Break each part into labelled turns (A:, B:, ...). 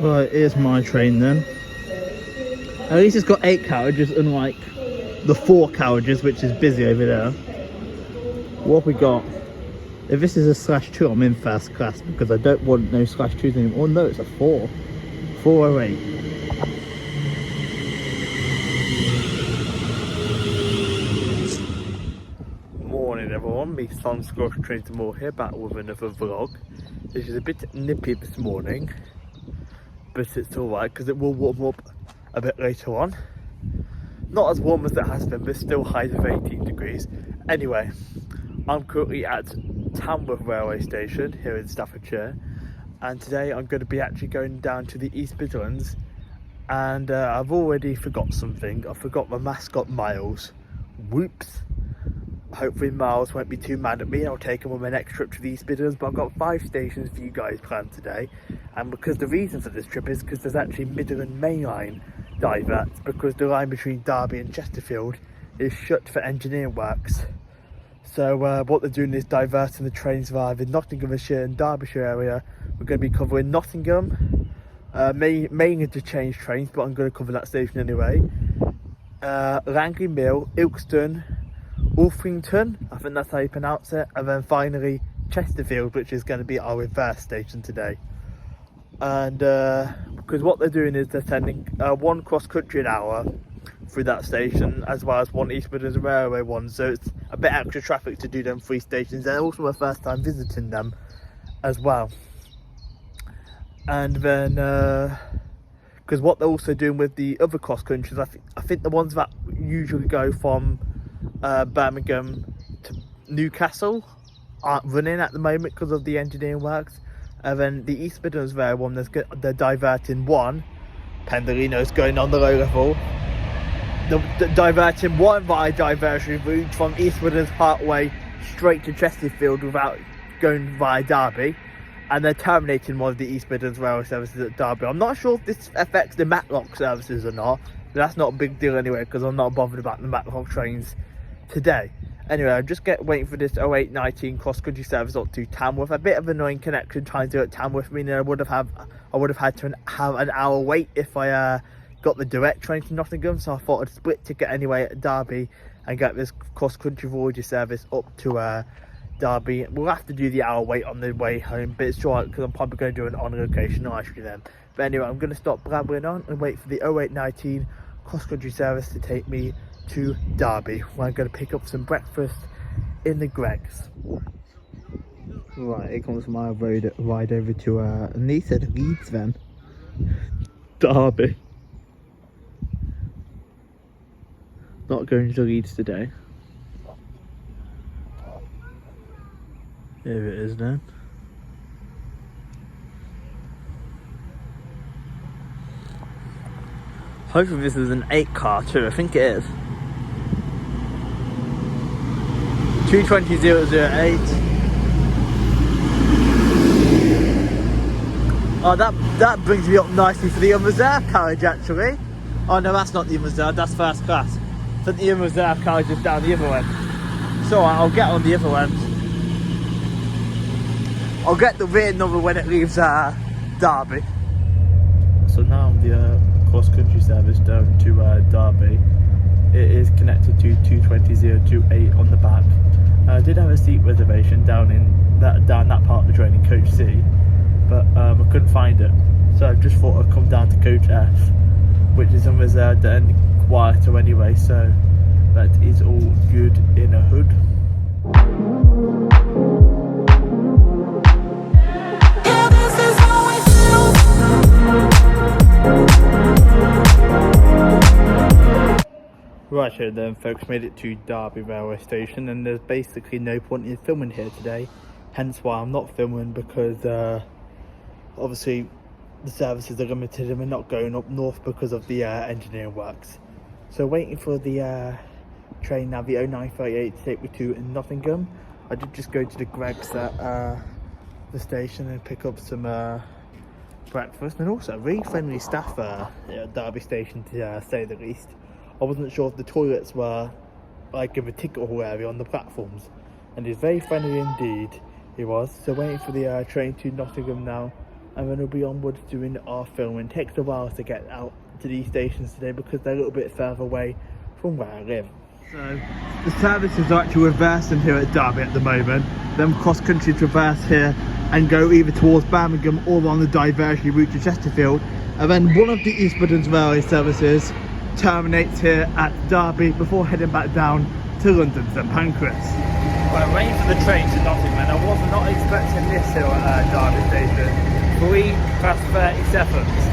A: Right, here's my train then. At least it's got 8 carriages, unlike the 4 carriages, which is busy over there. What have we got? If this is a /2, I'm in first class because I don't want no /2s anymore. Oh no, it's a 4. 408. Morning everyone, me Son Squash Train to More here, back with another vlog. This is a bit nippy this morning, but it's alright because it will warm up a bit later on. Not as warm as it has been, but still highs of 18 degrees. Anyway, I'm currently at Tamworth Railway Station here in Staffordshire, and today I'm going to be actually going down to the East Midlands, and I've already forgot something. I forgot my mascot Miles. Whoops. Hopefully Miles won't be too mad at me. I'll take him on my next trip to the East Midlands, but I've got 5 stations for you guys planned today, and because the reason for this trip is because there's actually Midland Mainline Diverts, because the line between Derby and Chesterfield is shut for engineering works. So what they're doing is diverting the trains via the Nottinghamshire and Derbyshire area. We're going to be covering Nottingham, mainly to change trains, but I'm going to cover that station anyway. Langley Mill, Ilkeston, Ulfrington, I think that's how you pronounce it, and then finally Chesterfield, which is going to be our reverse station today. And because what they're doing is they're sending one cross country an hour through that station, as well as one East Midlands Railway one, so it's a bit extra traffic to do them 3 stations, and also my first time visiting them as well. And then because what they're also doing with the other cross countries, I think the ones that usually go from Birmingham to Newcastle aren't running at the moment because of the engineering works. And then the East Midlands Railway one, they're diverting one. Pendolino's going on the low level. They're diverting one via diversion route from East Midlands Parkway straight to Chesterfield without going via Derby. And they're terminating one of the East Midlands Railway services at Derby. I'm not sure if this affects the Matlock services or not, but that's not a big deal anyway, because I'm not bothered about the Matlock trains today. Anyway, I'm just waiting for this 0819 cross-country service up to Tamworth. A bit of an annoying connection trying to do it at Tamworth, meaning I would have had to have an hour wait if I got the direct train to Nottingham. So I thought I'd split ticket anyway at Derby and get this cross-country voyager service up to Derby. We'll have to do the hour wait on the way home, but it's short because I'm probably going to do an on-location nicely then. But anyway, I'm going to stop blabbering on and wait for the 0819 cross-country service to take me to Derby, where I'm going to pick up some breakfast in the Greggs. Right, here comes my ride over to, and they said Leeds then. Derby. Not going to Leeds today. Here it is then. Hopefully this is an 8 car too, I think it is. 220008. Oh, that brings me up nicely for the unreserved carriage actually. Oh no, that's not the unreserved, that's first class. I think the unreserved carriage is down the other end. So I'll get on the other end. I'll get the rear number when it leaves Derby. So now the cross-country service down to Derby, it is connected to 220028 on the back. I did have a seat reservation down that part of the train in coach C, but I couldn't find it, so I just thought I'd come down to coach F, which is unreserved and quieter anyway, so that is all good in a hood. Right here then folks, made it to Derby railway station, and there's basically no point in filming here today, hence why I'm not filming, because obviously the services are limited and we're not going up north because of the engineering works. So waiting for the train now, the 0938 to take me to Nottingham. I did just go to the Greggs at the station and pick up some breakfast, and also really friendly staff at Derby station to say the least. I wasn't sure if the toilets were like in the ticket hall area on the platforms, and he's very friendly indeed, he was. So waiting for the train to Nottingham now, and then we'll be onwards doing our filming. It takes a while to get out to these stations today because they're a little bit further away from where I live. So the services are actually reversing here at Derby at the moment. Then cross-country traverse here and go either towards Birmingham or on the diversion route to Chesterfield. And then one of the East Midlands Railway services terminates here at Derby before heading back down to London St Pancras. Well, I'm waiting for the train to Nottingham and I was not expecting this here at Derby station. 3 past 30 seconds.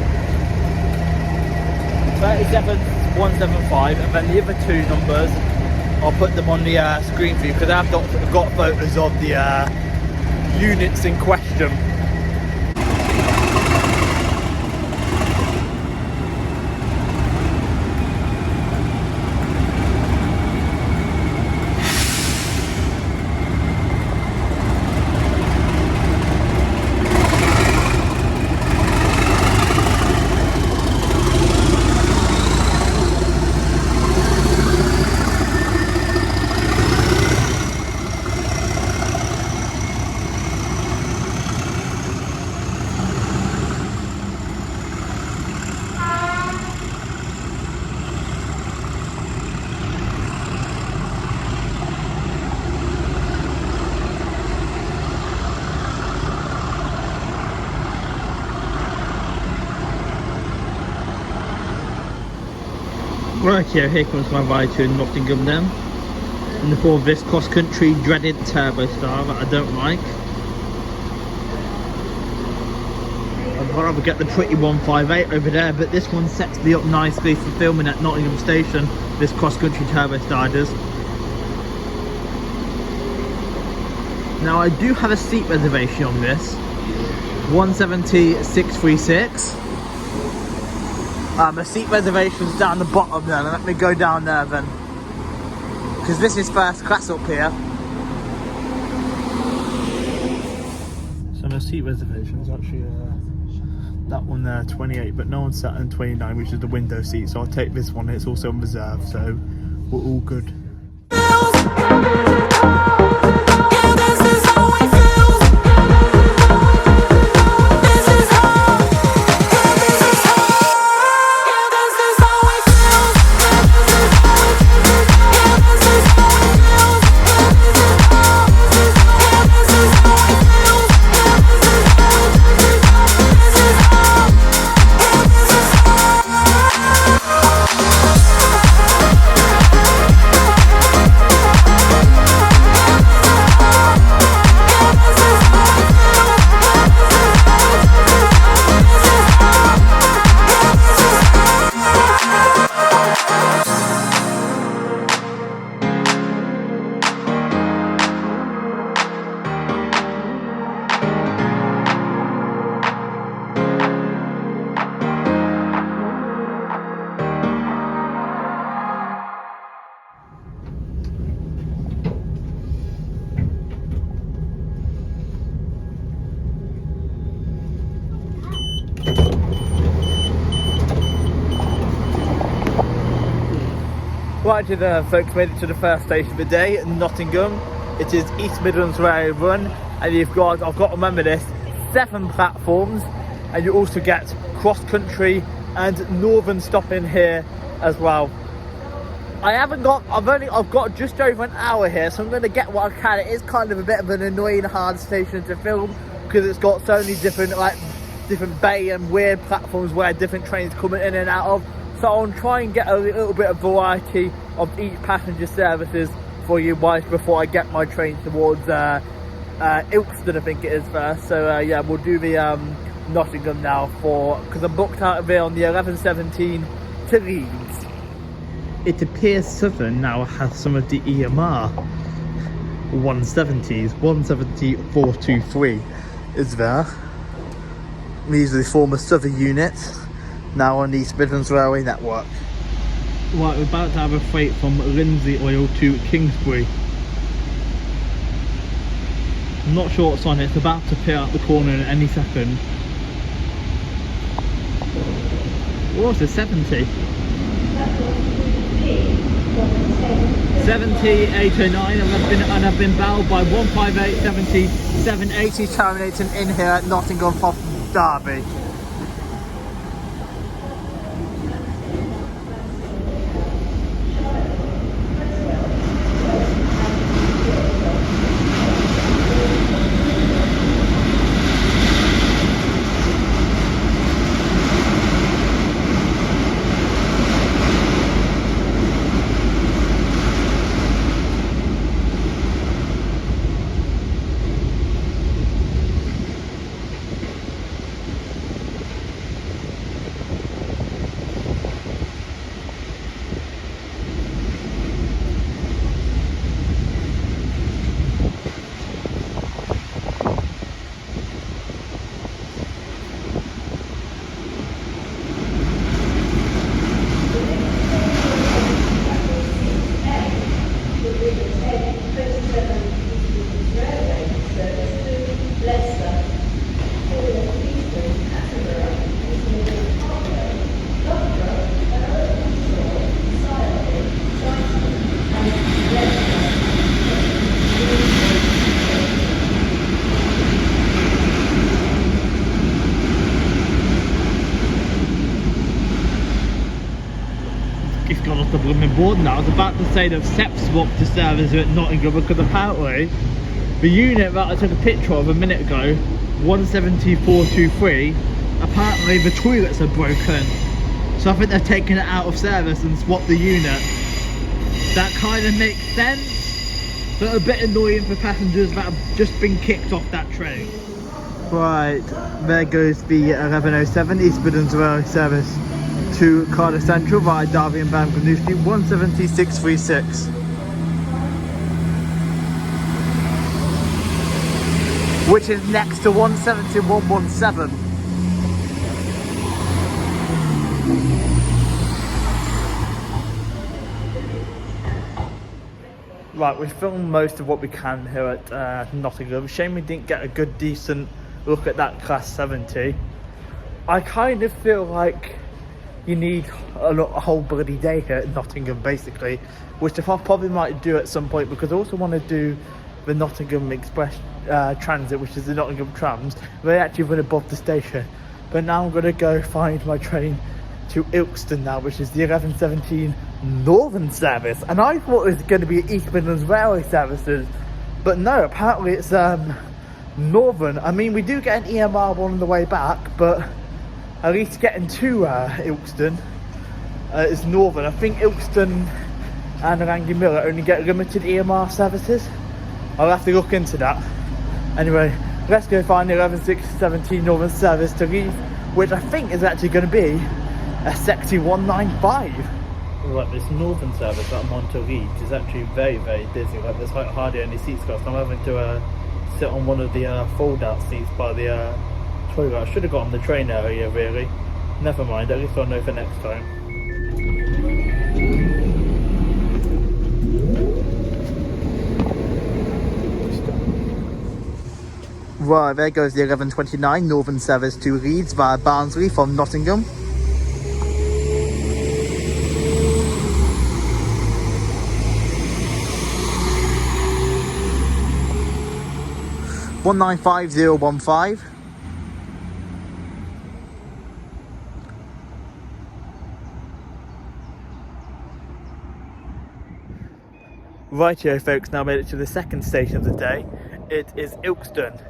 A: 30 seconds 175, and then the other 2 numbers I'll put them on the screen for you because I've got photos of the units in question. Right, here comes my ride to Nottingham then. In the form of this cross-country dreaded turbo star that I don't like. I'd rather get the pretty 158 over there, but this one sets me up nicely for filming at Nottingham Station, this cross-country turbo star does. Now I do have a seat reservation on this. 170-636. The seat reservation's down the bottom there. Let me go down there then, because this is first class up here. So the seat reservation's actually that one there, 28, but no one's sat in 29, which is the window seat. So I'll take this one. It's also in reserve, so we're all good. Right, folks, made it to the first station of the day, Nottingham. It is East Midlands Railway run, and I've got to remember this, 7 platforms, and you also get cross-country and northern stopping here as well. I've got just over an hour here, so I'm going to get what I can. It is kind of a bit of an annoying, hard station to film because it's got so many different bay and weird platforms where different trains coming in and out of. So I'll try and get a little bit of variety of each passenger services for you guys before I get my train towards Ilkeston, I think it is first. So yeah, we'll do the Nottingham now because I'm booked out of here on the 11:17 to Leeds. It appears Southern now has some of the EMR 170s. 170-423 is there. These are the former Southern units, now on the East Midlands Railway network. Right, we're about to have a freight from Lindsay Oil to Kingsbury. I'm not sure what's on it, it's about to appear out the corner in any second. What's it, 70? 70-809, and I've been bowed by 158-70-780 terminating in here at Nottingham of Derby. It's gone off the blooming board now. I was about to say they've swapped the service at Nottingham because apparently the unit that I took a picture of a minute ago, 17423, apparently the toilets are broken. So I think they've taken it out of service and swapped the unit. That kind of makes sense, but a bit annoying for passengers that have just been kicked off that train. Right, there goes the 1107 East Midlands Railway service to Cardiff Central via Derby and Birmingham New Street, 17636. Which is next to 17117. Right, we've filmed most of what we can here at Nottingham. Shame we didn't get a good decent look at that class 70. I kind of feel like you need a whole bloody day here at Nottingham basically, which I probably might do at some point, because I also want to do the Nottingham Express Transit, which is the Nottingham trams. They actually run above the station, but now I'm going to go find my train to Ilkeston now, which is the 1117 Northern service, and I thought it was going to be East Midlands Railway services, but no, apparently it's Northern. I mean, we do get an EMR one on the way back, but at least getting to Ilkeston is Northern. I think Ilkeston and Langley Miller only get limited EMR services. I'll have to look into that. Anyway, let's go find the 11617 Northern service to leave, which I think is actually going to be a sexy 195. Right, this Northern service that I'm on to Leeds is actually very, very busy. Like, there's like hardly any seats left. I'm having to sit on one of the fold-out seats by the toilet. I should have got on the train area really. Never mind, at least I'll know for next time. Right, there goes the 1129 Northern service to Leeds via Barnsley from Nottingham. (195,015). Rightio folks, now made it to the second station of the day. It is Ilkeston.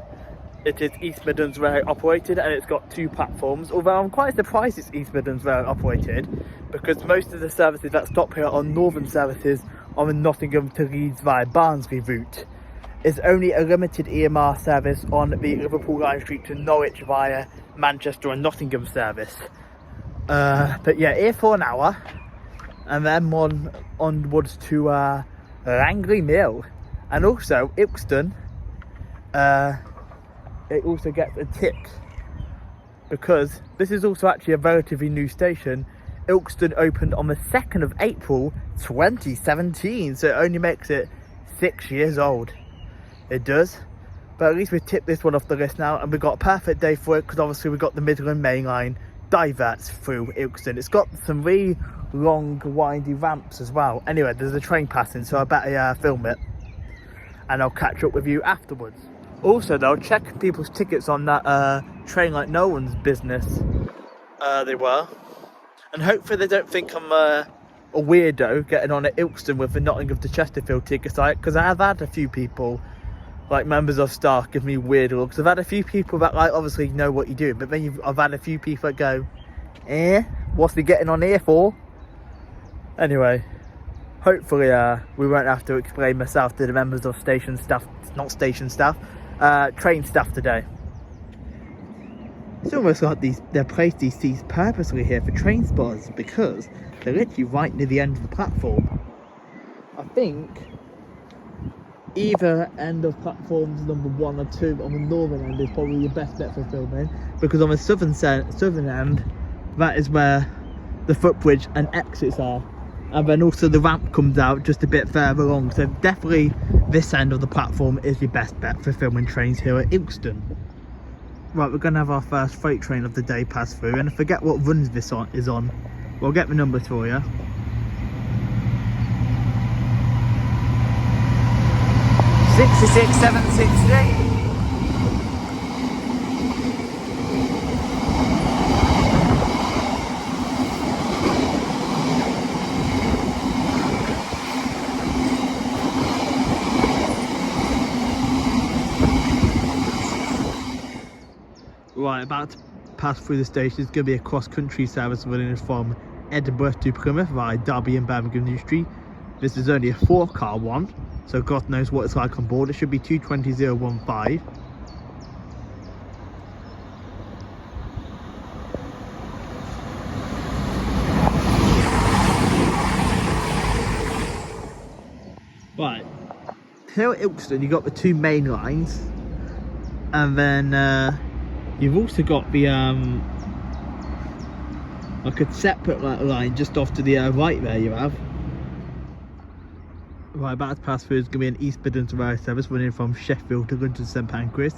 A: It is East Midlands Railway operated, and it's got two platforms, although I'm quite surprised it's East Midlands Railway operated, because most of the services that stop here are Northern services on the Nottingham to Leeds via Barnsley route. It's only a limited EMR service on the Liverpool Line Street to Norwich via Manchester and Nottingham service. But yeah, here for an hour, and then onwards to Langley Mill, and also Ilkeston. It also gets a tip, because this is also actually a relatively new station. Ilkeston opened on the 2nd of April 2017, so it only makes it 6 years old. It does, but at least we've tipped this one off the list now, and we've got a perfect day for it, because obviously we've got the Midland Mainline Diverts through Ilkeston. It's got some really long windy ramps as well. Anyway, there's a train passing, so I better film it, and I'll catch up with you afterwards. Also though, check people's tickets on that train like no one's business. They were. And hopefully they don't think I'm a weirdo getting on at Ilkeston with the Nottingham to Chesterfield tickets, because I have had a few people, like members of staff, give me weird looks. I've had a few people that like obviously know what you do, but then I've had a few people that go, what's he getting on here for? Anyway, hopefully we won't have to explain myself to the members of train staff today. It's almost like they've placed these seats purposely here for train spotters, because they're literally right near the end of the platform. I think either end of platforms number 1 or 2 on the northern end is probably the best bet for filming, because on the southern end, that is where the footbridge and exits are, and then also the ramp comes out just a bit further along. So definitely this end of the platform is your best bet for filming trains here at Ilkeston. Right, we're going to have our first freight train of the day pass through, and I forget what runs this is on. We'll get the numbers for you. $66,768. Right, about to pass through the station. It's going to be a cross-country service running from Edinburgh to Plymouth via Derby and Birmingham New Street. This is only a 4-car one, so God knows what it's like on board. It should be 220.015. Right, here at Ilkeston you've got the 2 main lines, and then you've also got the like a separate line just off to the right there you have. Right, about to pass through is going to be an East Midlands Railway service running from Sheffield to London St Pancras.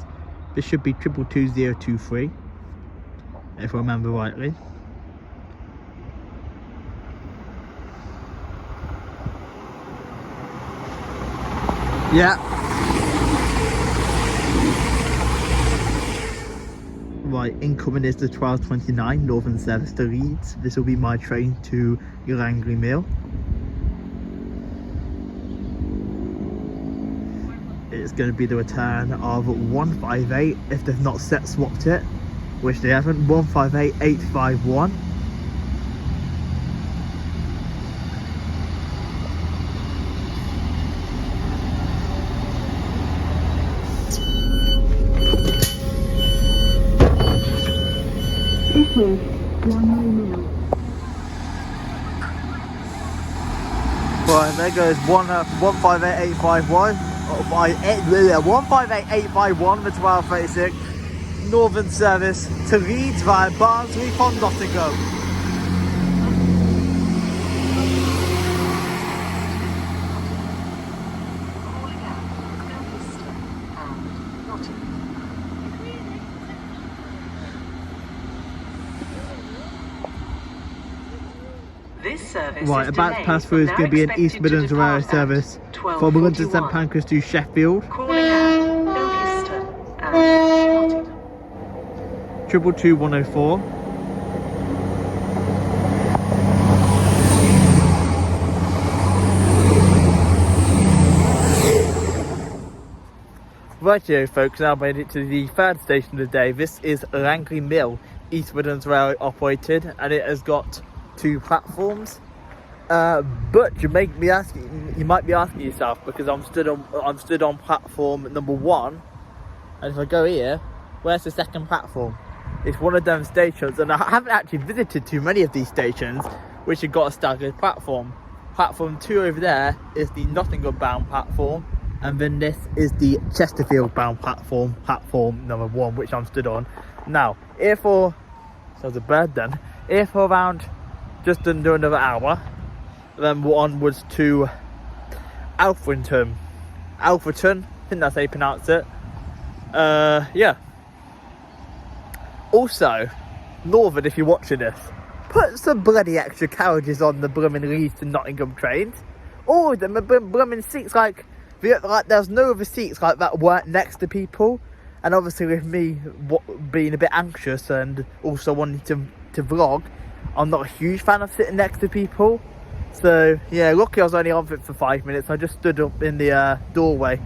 A: This should be 222.023, if I remember rightly. Yeah. Right, incoming is the 1229 Northern service to Leeds. This will be my train to Langley Mill. It's going to be the return of 158 if they've not swapped it, which they haven't. 158851. Right, there goes 158851. 158851 for 1236. Northern service to Leeds via Barnsley from Nottingham.
B: This service
A: right, about to pass through is going to be an East Midlands Railway service from London St Pancras to Sheffield.
B: Calling at Ilkeston and Nottingham.
A: 22104. Rightio folks, now made it to the third station of the day. This is Langley Mill, East Midlands Railway operated, and it has got 2 platforms. But you might be asking yourself, because I'm stood on platform number 1, and if I go here, where's the second platform? It's one of them stations, and I haven't actually visited too many of these stations which have got a staggered platform. Platform 2 over there is the Nottingham bound platform, and then this is the Chesterfield bound platform number 1, which I'm stood on. Now, here for, sounds a bird then, here for around just under another hour, then we're onwards to Alfreton, I think that's how you pronounce it. Yeah. Also, Northern, if you're watching this, put some bloody extra carriages on the blooming Leeds to Nottingham trains. All of them are blooming seats like Like, there's no other seats like that weren't next to people, and obviously with me being a bit anxious and also wanting to vlog, I'm not a huge fan of sitting next to people. So yeah, lucky I was only on for it for 5 minutes. I just stood up in the doorway.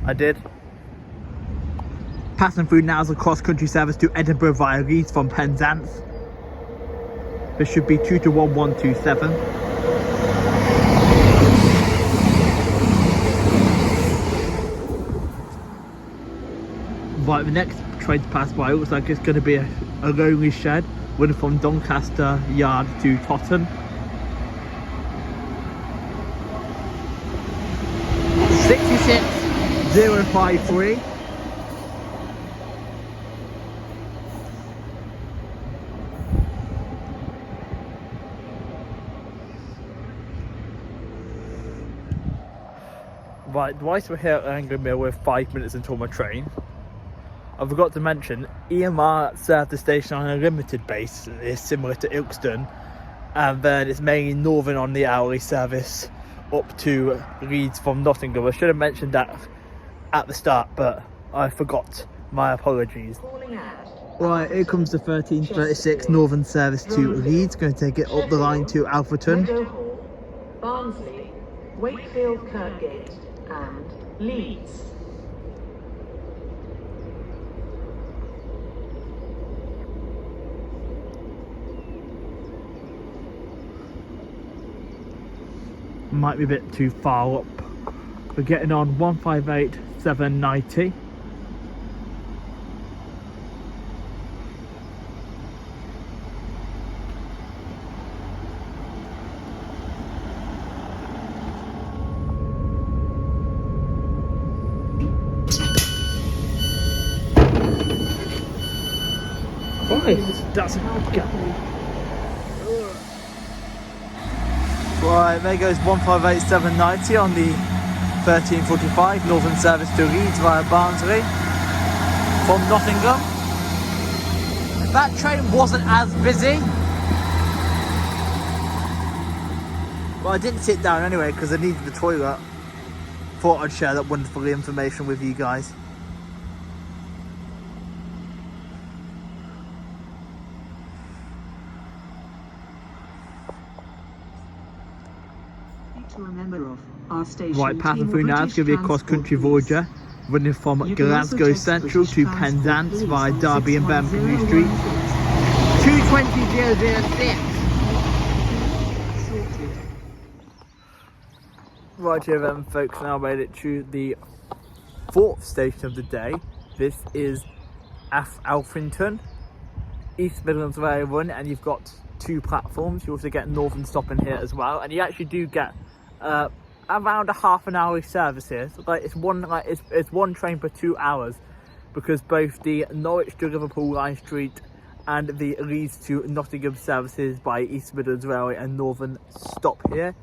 A: I did. Passing through now is a cross-country service to Edinburgh via Leeds from Penzance. This should be 2 to 1127. Right, the next train to pass by looks like it's going to be a lonely shed running from Doncaster Yard to Totton. 66053. Right, whilst we're here at Langlemere with 5 minutes until my train, I forgot to mention EMR serves the station on a limited base. It's similar to Ilkeston, and then it's mainly northern on the hourly service up to Leeds from Nottingham. I should have mentioned that at the start, but I forgot. My apologies. Right, here comes the 1336 northern service to Leeds. Going to take it up the line to Alfreton.
B: Barnsley, Wakefield Kirkgate and Leeds.
A: Might be a bit too far up. We're getting on 158790. That's a gap. Right, there goes 158790 on the 1345 northern service to Leeds via Barnsley from Nottingham. That train wasn't as busy, but I didn't sit down anyway because I needed the toilet. Thought I'd share that wonderful information with you guys. Right, passing through now, it's going to be a cross-country Voyager running from Glasgow Central to Penzance via Derby and Birmingham New Street. 220,006. Right here then, folks, now made it to the fourth station of the day. This is Alfrington, East Midlands Railway, and you've got two platforms. You also get Northern stopping here as well, and you actually do get around a half an hour service here. So like it's one train per 2 hours, because both the Norwich to Liverpool line street and the Leeds to Nottingham services by East Midlands Railway and Northern stop here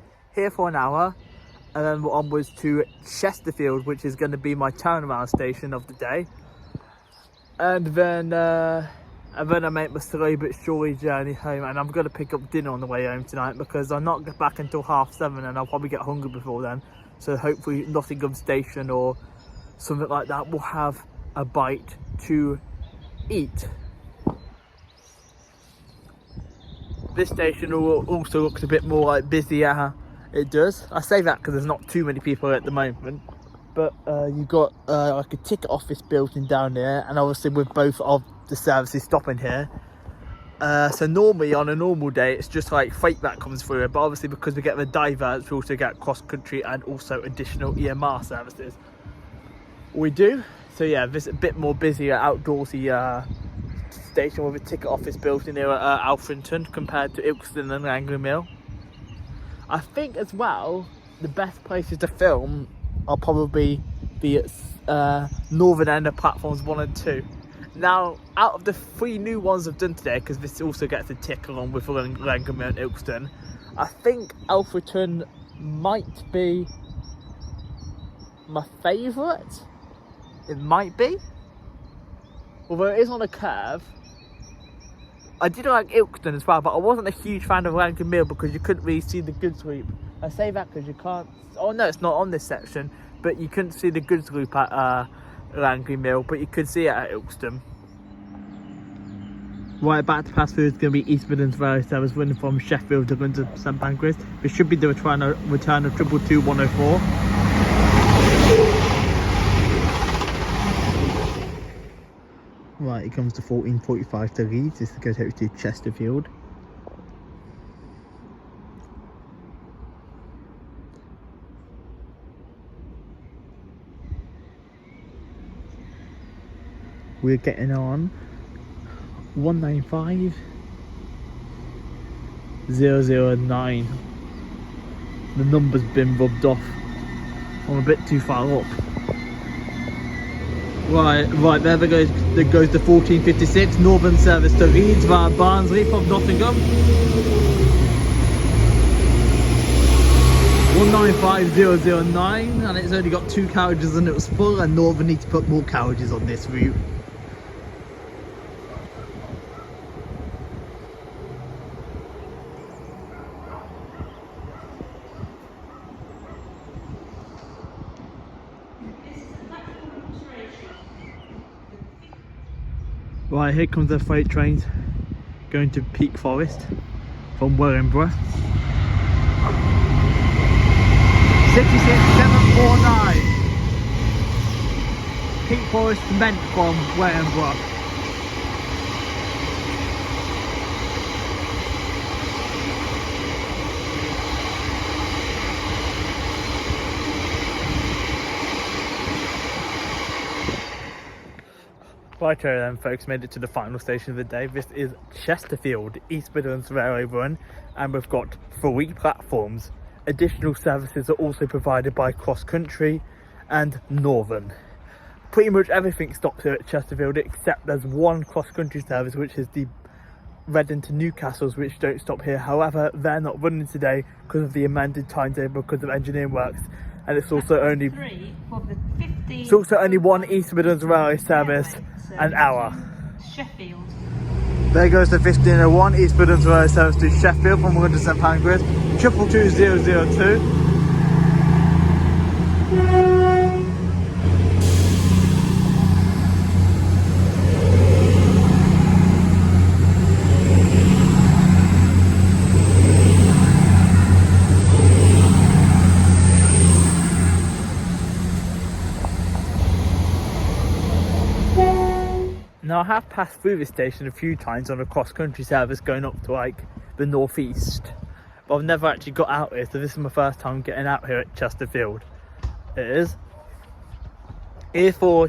A: for an hour, and then we're onwards to Chesterfield, which is going to be my turnaround station of the day, and then I make my slow but surely journey home, and I'm going to pick up dinner on the way home tonight because I'm not back until 7:30 and I'll probably get hungry before then. So hopefully Nottingham Station or something like that will have a bite to eat. This station also looks a bit more like busier. It does. I say that because there's not too many people at the moment. But you've got like a ticket office building down there, and obviously with both of the services stopping here. So normally on a normal day it's just like freight that comes through, but obviously because we get the diverts we also get cross country and also additional EMR services. We do. So yeah, this is a bit more busier outdoorsy station with a ticket office building here at Alfrington compared to Ilkeston and Langlemere. I think as well the best places to film are probably the northern end of platforms 1 and 2. Now, out of the 3 new ones I've done today, because this also gets a tick along with Langlemere and Ilkeston, I think Alfrington might be my favourite. It might be. Although it is on a curve. I did like Ilkeston as well, but I wasn't a huge fan of Langlemere because you couldn't really see the good sweep. I say that because you can't... Oh no, it's not on this section. but you couldn't see the goods loop at Langley Mill, but you could see it at Ilkeston. Right, back to pass through is going to be East Midlands Railway service running from Sheffield to London to St Pancras. It should be the return of 222-104. Right, it comes to 14:45 to Leeds. This goes out to Chesterfield. We're getting on 195,009. The number's been rubbed off. I'm a bit too far up. Right, there goes the 1456 Northern service to Leeds via Barnsley from Nottingham. 195,009, and it's only got 2 carriages and it was full, and Northern need to put more carriages on this route. Right, here comes the freight trains going to Peak Forest from Wellingborough. 66749. Peak Forest meant from Wellingborough. Righto then folks, made it to the final station of the day. This is Chesterfield, East Midlands Railway run, and we've got 3 platforms. Additional services are also provided by Cross Country and Northern. Pretty much everything stops here at Chesterfield except there's one cross country service, which is the Reading to Newcastle's, which don't stop here. However, they're not running today because of the amended timetable because of engineering works, and it's also only one East Midlands Railway service an hour.
B: Sheffield.
A: There goes the 1501 East Midlands Railway service to Sheffield from London to St Pancras, 222002. Now I have passed through this station a few times on a cross-country service going up to like the northeast, but I've never actually got out here, so this is my first time getting out here at Chesterfield. It is here for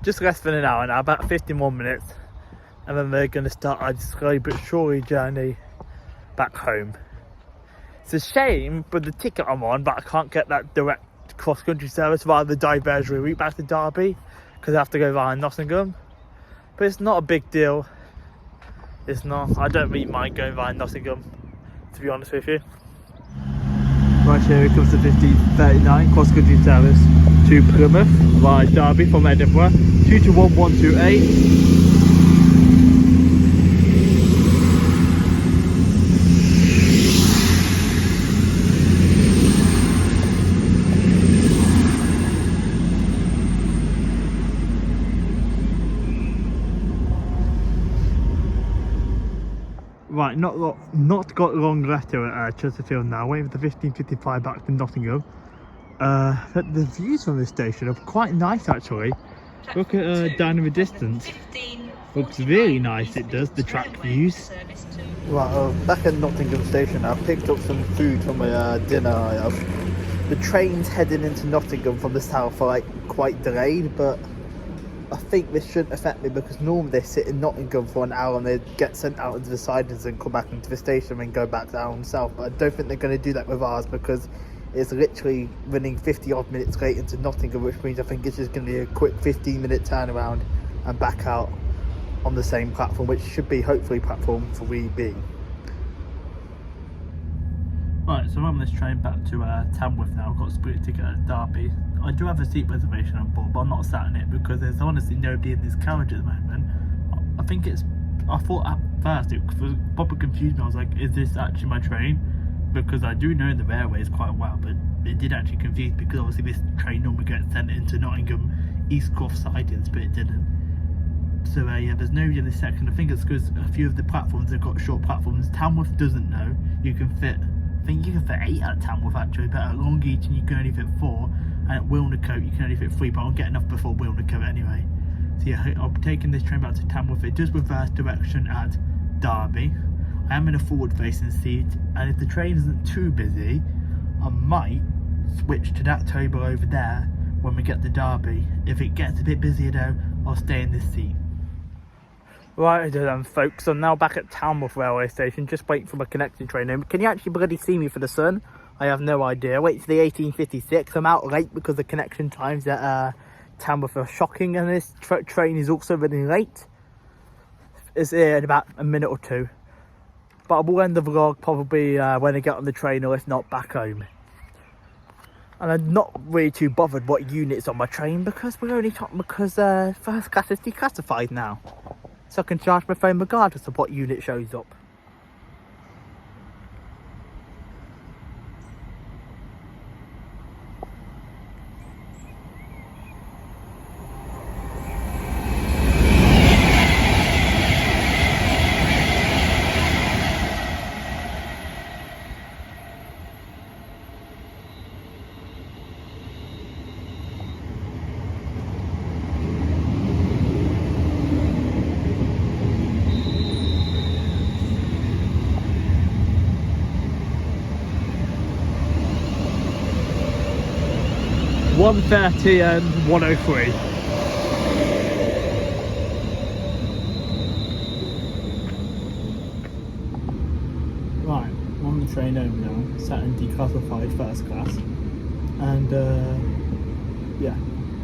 A: just less than an hour now, about 51 minutes, and then they're going to start our slowly but surely journey back home. It's a shame for the ticket I'm on, but I can't get that direct cross-country service via the diversion route back to Derby because I have to go via Nottingham. But it's not a big deal. It's not. I don't really mind going via Nottingham, to be honest with you. Right, here comes the 1539 cross country service to Plymouth via Derby from Edinburgh, 221128. Right, not got long left here at Chesterfield now, waiting for the 1555 back to Nottingham. The views from this station are quite nice actually. Look at down in the distance. Looks really nice, it does, the track views. Right, back at Nottingham station, I've picked up some food for my dinner. The trains heading into Nottingham from the south are like quite delayed, but I think this shouldn't affect me because normally they sit in Nottingham for an hour and they get sent out into the sidings and come back into the station and go back down south. But I don't think they're going to do that with ours because it's literally running 50 odd minutes late into Nottingham, which means I think it's just going to be a quick 15-minute turnaround and back out on the same platform, which should be hopefully platform 3B. Right, so I'm on this train back to Tamworth now. I've got a split ticket at Derby. I do have a seat reservation on board, but I'm not sat in it because there's honestly nobody in this carriage at the moment. I thought at first it was proper confused me. I was like, is this actually my train? because I do know the railways quite well, but it did actually confuse me because obviously this train normally gets sent into Nottingham East Croft sidings, but it didn't. So yeah, there's no yellow section. I think it's because a few of the platforms have got short platforms. Tamworth doesn't know. You can fit, I think you can fit 8 at Tamworth actually, but at Long Eaton you can only fit 4, and at Wilnecote you can only fit 3, but I'll get enough before Wilnecote anyway. So yeah, I'll be taking this train back to Tamworth. It does reverse direction at Derby. I am in a forward facing seat, and if the train isn't too busy, I might switch to that table over there when we get to Derby. If it gets a bit busier though, I'll stay in this seat. Right then folks, I'm now back at Tamworth railway station, just waiting for my connecting train home. Can you actually bloody see me for the sun? I have no idea. Wait till the 1856. I'm out late because the connection times at Tamworth are shocking, and this train is also running late. It's here in about a minute or 2. But I will end the vlog probably when I get on the train, or if not, back home. And I'm not really too bothered what unit's on my train because we're only talking because first class is declassified now. So I can charge my phone regardless of what unit shows up. .130 and 103. Right, I'm on the train home now, sat in declassified first class, and yeah,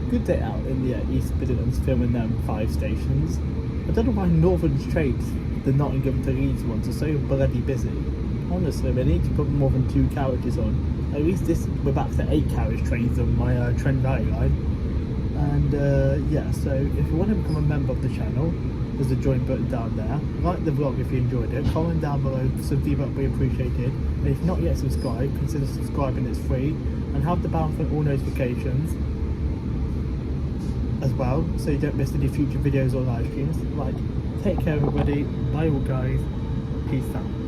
A: good day out in the East Midlands filming them 5 stations. I don't know why Northern's trains, the Nottingham to Leeds ones, are so bloody busy. Honestly, they need to put more than 2 carriages on. At least we're back to 8 carriage trains on my Trent Valley Line. And yeah, so if you want to become a member of the channel, there's a join button down there. Like the vlog if you enjoyed it, comment down below, some feedback would be appreciated. And if not yet subscribed, consider subscribing, it's free. And have the bell for all notifications as well, so you don't miss any future videos or live streams. Right, take care everybody, bye all guys, peace out.